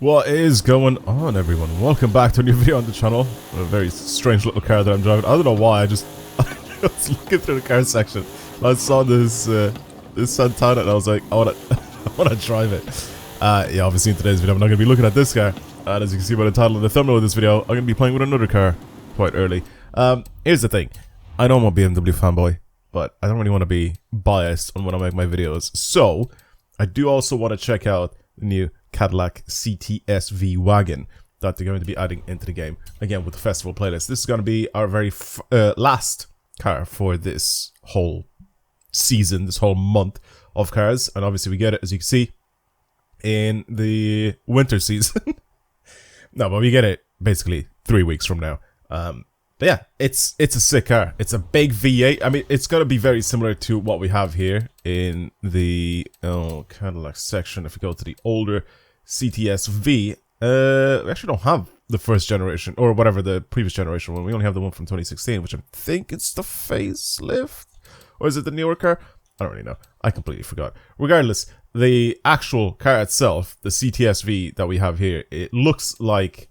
What is going on, everyone? Welcome back to a new video on the channel. A very strange little car that I'm driving. I don't know why, I was looking through the car section. I saw this this Santana and I was like, I wanna drive it. Yeah, obviously in today's video I'm not gonna be looking at this car. And as you can see by the title and the thumbnail of this video, I'm gonna be playing with another car quite early. Here's the thing. I know I'm a BMW fanboy, but I don't really want to be biased on when I make my videos. So, I do also want to check out the new Cadillac CTS-V Wagon that they're going to be adding into the game, again with the festival playlist. This is going to be our very last car for this whole season, this whole month of cars, and obviously we get it, as you can see, in the winter season. No, but we get it basically 3 weeks from now. But yeah, it's a sick car. It's a big V8. I mean, it's going to be very similar to what we have here in the Cadillac section. If we go to the older CTS-V, we actually don't have the first generation, or whatever the previous generation one. We only have the one from 2016, which I think it's the facelift. Or is it the newer car? I don't really know. I completely forgot. Regardless, the actual car itself, the CTS-V that we have here, it looks like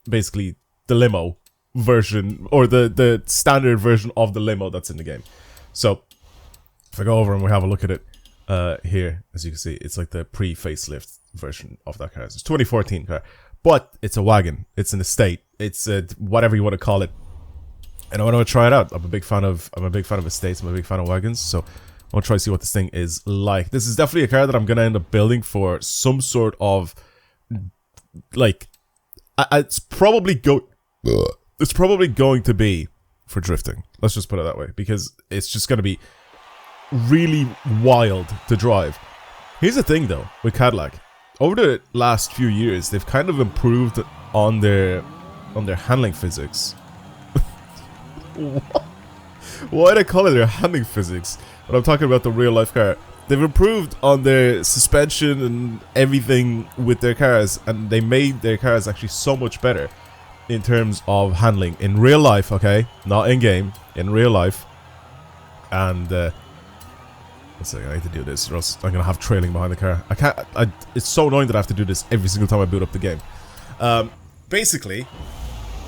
basically the limo version, or the standard version of the limo that's in the game. So if I go over and we have a look at it here, as you can see, it's like the pre-facelift version of that car. It's a 2014 car, but it's a wagon. It's an estate. It's whatever you want to call it. And I want to try it out. I'm a big fan of estates. I'm a big fan of wagons. So I want to try to see what this thing is like. This is definitely a car that I'm gonna end up building for some sort of like. It's probably going to be for drifting. Let's just put it that way, because it's just going to be really wild to drive. Here's the thing though, with Cadillac. Over the last few years, they've kind of improved on their handling physics. Why do they call it their handling physics when I'm talking about the real life car? They've improved on their suspension and everything with their cars, and they made their cars actually so much better in terms of handling in real life, okay? Not in game, in real life. And one second, I need to do this, or else I'm gonna have trailing behind the car. I can't. It's so annoying that I have to do this every single time I boot up the game. Basically,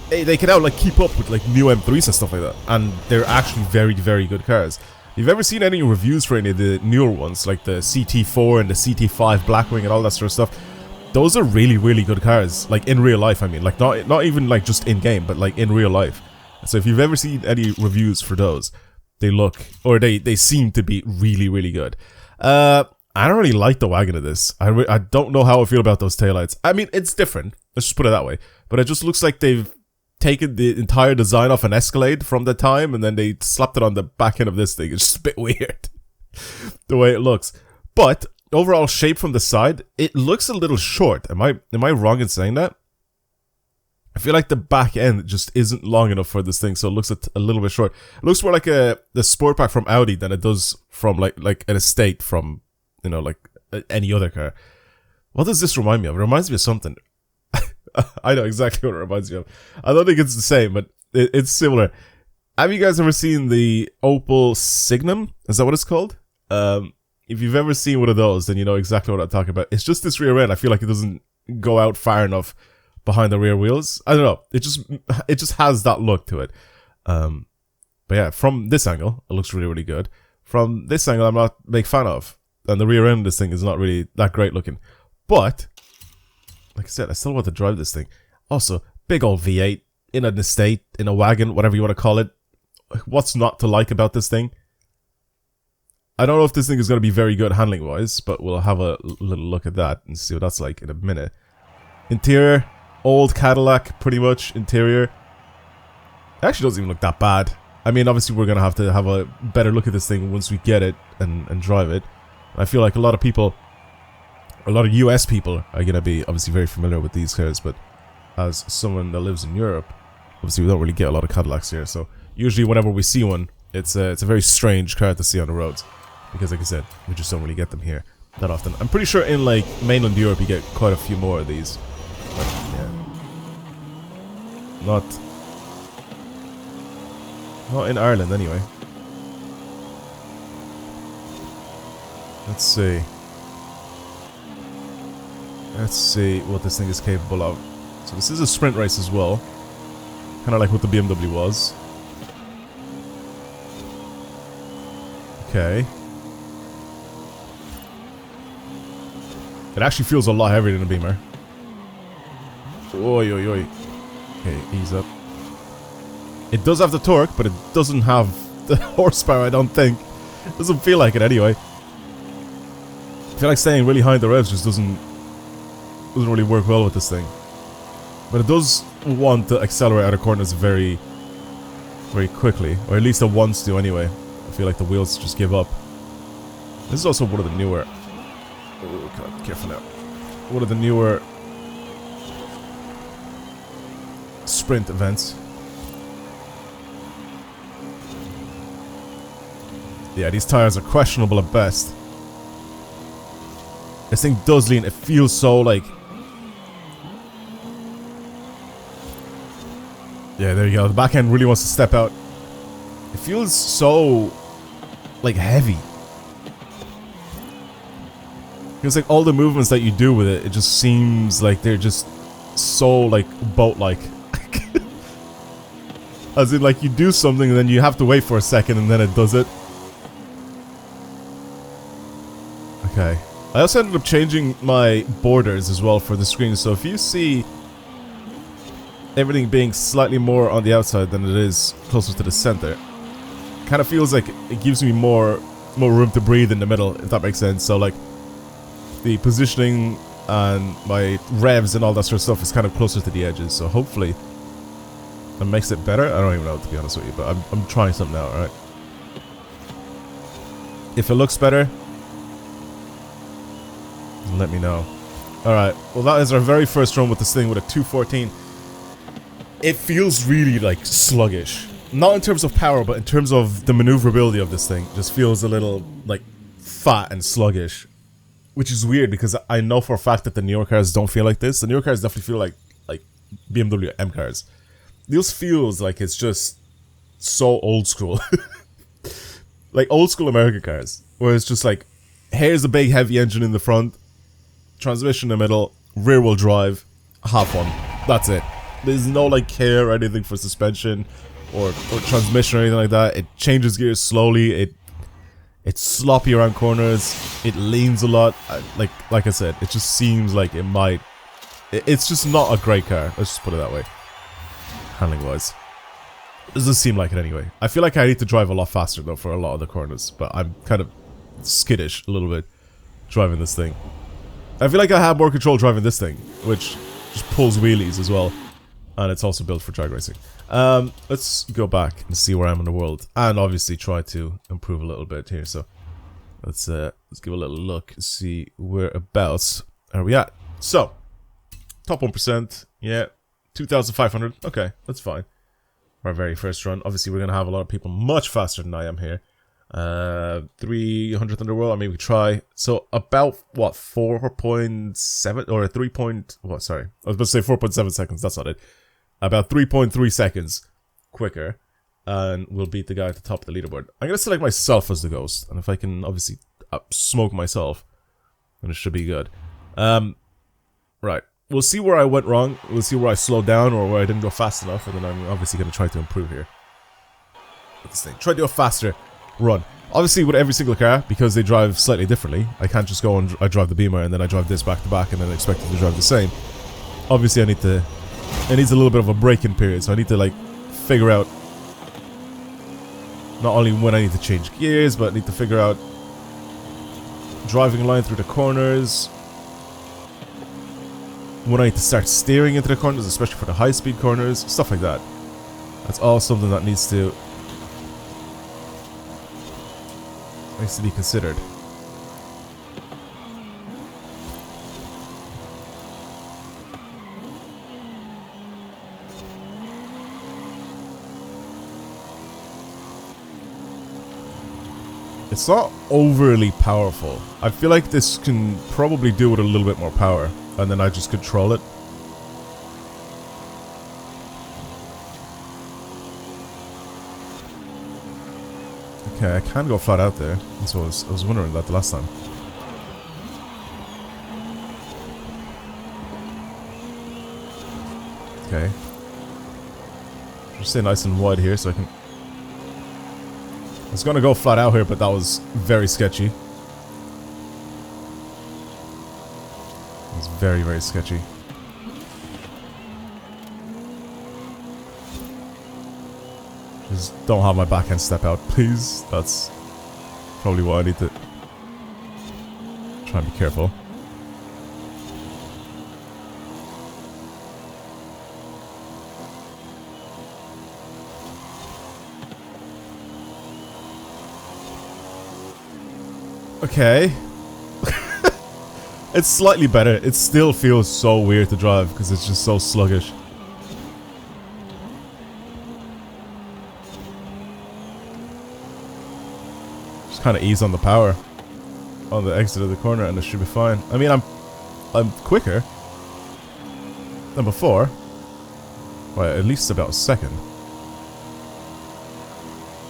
they can now like keep up with like new M3s and stuff like that, and they're actually very, very good cars. If you've ever seen any reviews for any of the newer ones, like the CT4 and the CT5 Blackwing and all that sort of stuff, those are really, really good cars. Like in real life, I mean, like not even like just in game, but like in real life. So if you've ever seen any reviews for those, they look, or they seem to be really, really good. I don't really like the wagon of this. I don't know how I feel about those taillights. I mean, it's different. Let's just put it that way. But it just looks like they've taken the entire design off an Escalade from the time, and then they slapped it on the back end of this thing. It's just a bit weird, the way it looks. But overall shape from the side, it looks a little short. Am I wrong in saying that? I feel like the back end just isn't long enough for this thing, so it looks a little bit short. It looks more like the Sportback from Audi than it does from like an estate from, you know, like any other car. What does this remind me of? It reminds me of something. I know exactly what it reminds me of. I don't think it's the same, but it's similar. Have you guys ever seen the Opel Signum? Is that what it's called? If you've ever seen one of those, then you know exactly what I'm talking about. It's just this rear end. I feel like it doesn't go out far enough behind the rear wheels. I don't know. It just has that look to it. But yeah, from this angle, it looks really, really good. From this angle, I'm not a big fan of. And the rear end of this thing is not really that great looking. But like I said, I still want to drive this thing. Also, big old V8 in an estate, in a wagon, whatever you want to call it. What's not to like about this thing? I don't know if this thing is going to be very good handling-wise, but we'll have a little look at that and see what that's like in a minute. Interior, old Cadillac, pretty much, interior. It actually doesn't even look that bad. I mean, obviously we're going to have a better look at this thing once we get it and drive it. I feel like a lot of people, a lot of US people are going to be obviously very familiar with these cars, but as someone that lives in Europe, obviously we don't really get a lot of Cadillacs here, so usually whenever we see one, it's a very strange car to see on the roads, because like I said, we just don't really get them here that often. I'm pretty sure in like mainland Europe you get quite a few more of these, but yeah, not in Ireland anyway. Let's see. Let's see what this thing is capable of. So this is a sprint race as well. Kind of like what the BMW was. Okay. It actually feels a lot heavier than a Beamer. Oi, oi, oi. Okay, ease up. It does have the torque, but it doesn't have the horsepower, I don't think. It doesn't feel like it anyway. I feel like staying really high in the revs just doesn't really work well with this thing. But it does want to accelerate out of corners very, very quickly. Or at least it wants to anyway. I feel like the wheels just give up. This is also one of the newer... Oh god, be careful now. One of the newer... sprint events. Yeah, these tires are questionable at best. This thing does lean. It feels so like... Yeah, there you go. The back end really wants to step out. It feels so... like heavy. Feels like all the movements that you do with it, it just seems like they're just so like boat-like. As in like you do something and then you have to wait for a second and then it does it. Okay. I also ended up changing my borders as well for the screen, so if you see everything being slightly more on the outside than it is closer to the center, kind of feels like it gives me more room to breathe in the middle, if that makes sense. So like the positioning and my revs and all that sort of stuff is kind of closer to the edges, so hopefully that makes it better. I don't even know, to be honest with you, but I'm trying something out, alright? If it looks better, let me know. Alright, well that is our very first run with this thing with a 214. It feels really like sluggish. Not in terms of power, but in terms of the maneuverability of this thing. It just feels a little like fat and sluggish. Which is weird because I know for a fact that the newer cars don't feel like this. The newer cars definitely feel like BMW M cars. This feels like it's just so old school. Like old school American cars. Where it's just like, here's a big heavy engine in the front, transmission in the middle, rear wheel drive, half one. That's it. There's no like care or anything for suspension or transmission or anything like that. It changes gears slowly. It's sloppy around corners. It leans a lot. Like I said, it just seems like it might... It's just not a great car. Let's just put it that way. Handling wise. It doesn't seem like it anyway. I feel like I need to drive a lot faster though for a lot of the corners. But I'm kind of skittish a little bit driving this thing. I feel like I have more control driving this thing, which just pulls wheelies as well. And it's also built for drag racing. Let's go back and see where I am in the world. And obviously try to improve a little bit here. So let's give a little look and see whereabouts are we at. So, top 1%. Yeah, 2,500. Okay, that's fine. Our very first run. Obviously we're going to have a lot of people much faster than I am here. 300th in the world. I mean, we try. So about what, 4.7 or 3 point, what, sorry, I was about to say 4.7 seconds. That's not it. About 3.3 seconds quicker, and we'll beat the guy at the top of the leaderboard. I'm gonna select myself as the ghost, and if I can obviously smoke myself, then it should be good. Right, we'll see where I went wrong. We'll see where I slowed down or where I didn't go fast enough, and then I'm obviously gonna try to improve here. With this thing, try to do a faster run. Obviously, with every single car, because they drive slightly differently, I can't just go and I drive the Beamer and then I drive this back to back and then expect it to drive the same. Obviously, it needs a little bit of a break-in period, so I need to like figure out not only when I need to change gears, but I need to figure out driving line through the corners, when I need to start steering into the corners, especially for the high-speed corners, stuff like that. That's all something that needs to be considered. It's not overly powerful. I feel like this can probably do with a little bit more power, and then I just control it. Okay, I can go flat out there. That's what I was wondering about the last time. Okay. Just stay nice and wide here so I can... I was gonna go flat out here, but that was very sketchy. It was very, very sketchy. Just don't have my backhand step out, please. That's probably what I need to try and be careful. Okay. It's slightly better. It still feels so weird to drive because it's just so sluggish. Just kind of ease on the power on the exit of the corner and it should be fine. I mean, I'm quicker than before. Well, at least about a second.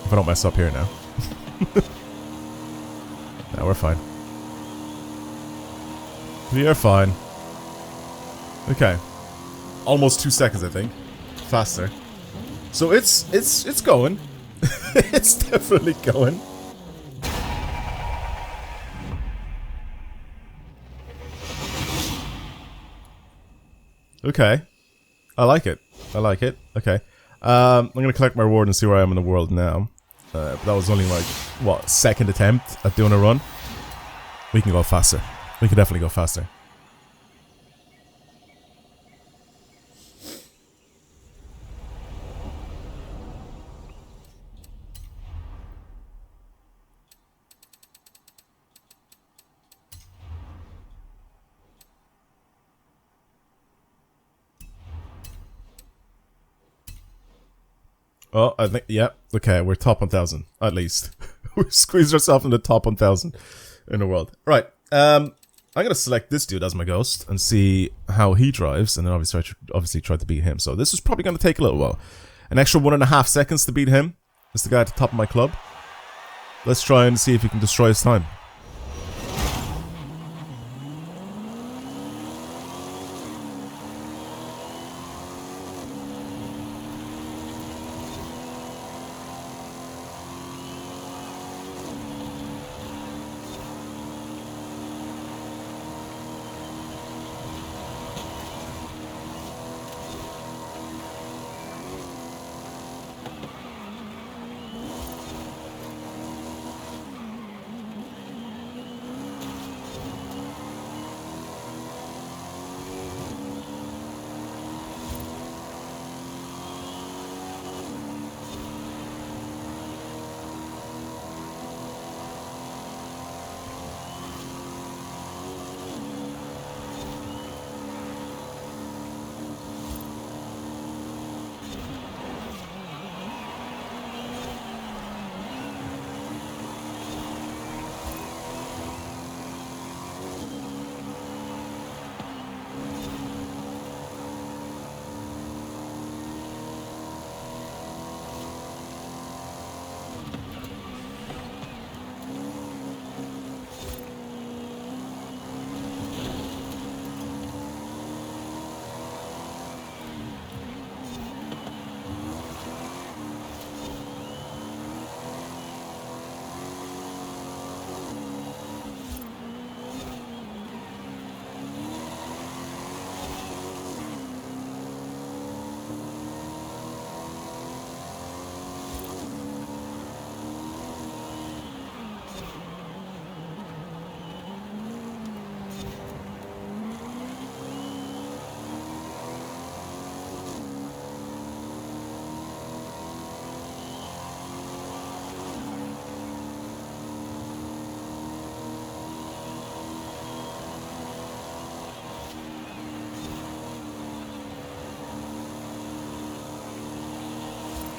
If I don't mess up here now. No, we're fine. We are fine. Okay. Almost 2 seconds, I think. Faster. So it's going. It's definitely going. Okay. I like it. I like it. Okay. I'm gonna collect my reward and see where I am in the world now. That was only like, what, second attempt at doing a run? We can go faster. We can definitely go faster. Oh, I think, yeah, okay, we're top 1,000, at least. We squeezed ourselves in the top 1,000 in the world. Right, I'm gonna select this dude as my ghost and see how he drives, and then obviously try to beat him. So this is probably gonna take a little while. An extra 1.5 seconds to beat him. It's the guy at the top of my club. Let's try and see if he can destroy his time.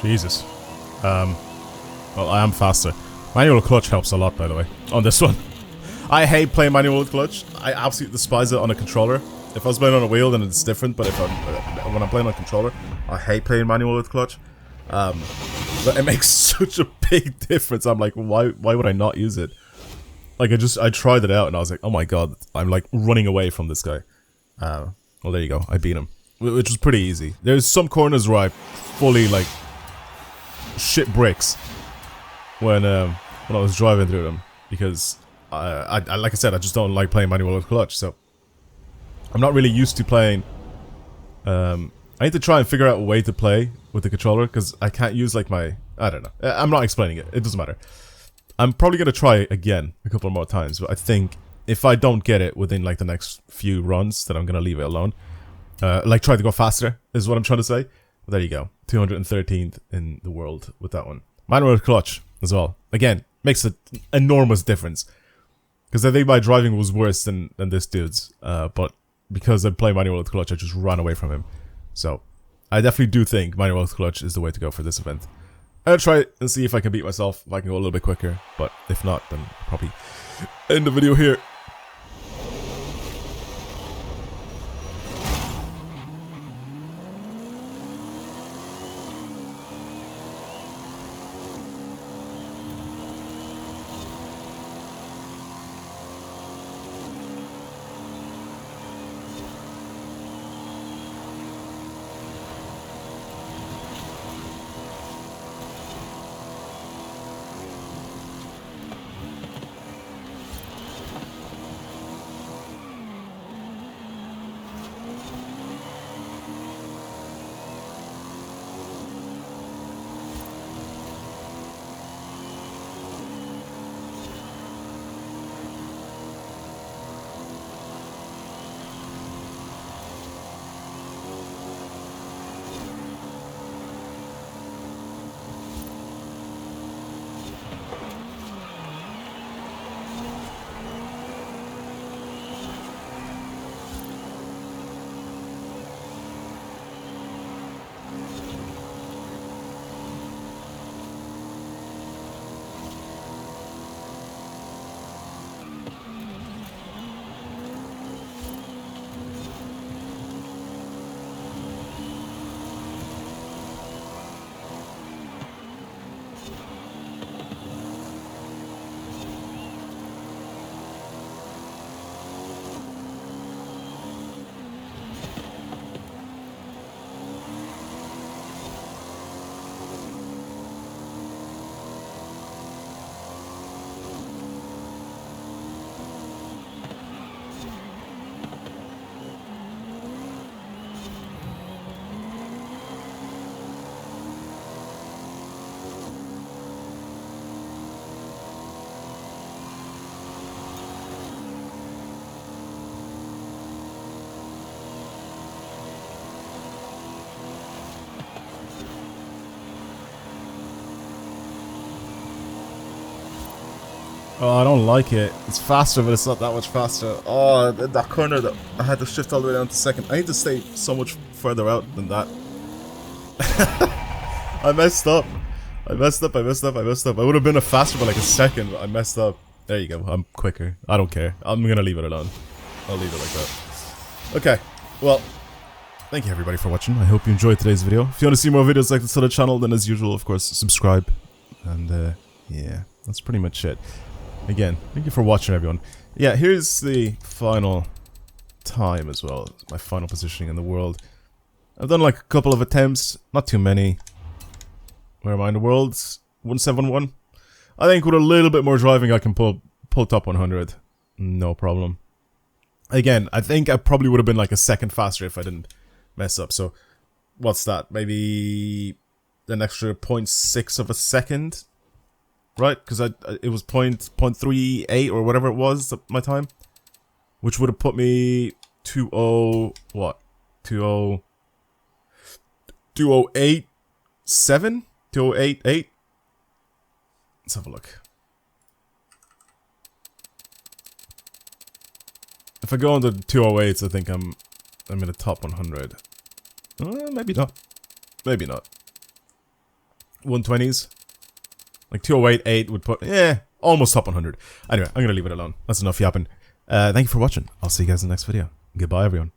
Jesus. Well, I am faster. Manual clutch helps a lot, by the way, on this one. I hate playing manual with clutch. I absolutely despise it on a controller. If I was playing on a wheel, then it's different, but when I'm playing on a controller, I hate playing manual with clutch. But it makes such a big difference. I'm like, why would I not use it? Like, I tried it out, and I was like, oh my god, I'm like running away from this guy. Well, there you go. I beat him. which was pretty easy. There's some corners where I fully like shit bricks when I was driving through them, because I like I said, I just don't like playing manual with clutch, so I'm not really used to playing. I need to try and figure out a way to play with the controller, because I can't use like my, I don't know. I'm not explaining it. It doesn't matter. I'm probably gonna try again a couple more times, but I think if I don't get it within like the next few runs, then I'm gonna leave it alone. Like try to go faster is what I'm trying to say. But there you go, 213th in the world with that one. Manual clutch as well. Again, makes an enormous difference. Because I think my driving was worse than this dude's. But because I play manual with clutch, I just ran away from him. So I definitely do think manual with clutch is the way to go for this event. I'll try it and see if I can beat myself, if I can go a little bit quicker. But if not, then I'll probably end the video here. Oh, I don't like it. It's faster, but it's not that much faster. Oh, that corner that I had to shift all the way down to second. I need to stay so much further out than that. I messed up. I messed up. I would have been a faster by like a second, but I messed up. There you go. I'm quicker. I don't care. I'm gonna leave it alone. I'll leave it like that. Okay. Well, thank you everybody for watching. I hope you enjoyed today's video. If you want to see more videos like this on the channel, then as usual, of course, subscribe. And yeah, that's pretty much it. Again, thank you for watching, everyone. Yeah, here's the final time as well. My final positioning in the world. I've done like a couple of attempts, not too many. Where am I in the world? 171. I think with a little bit more driving, I can pull top 100. No problem. Again, I think I probably would have been like a second faster if I didn't mess up. So, what's that? Maybe an extra 0.6 of a second? Right, because it was 0.38 or whatever it was, my time. Which would have put me 2087? 2088? Let's have a look. If I go into 208s, I think I'm in the top 100. Maybe not. Maybe not. 120s? Like 2088 would put, almost top 100. Anyway, I'm gonna leave it alone. That's enough yapping. Thank you for watching. I'll see you guys in the next video. Goodbye, everyone.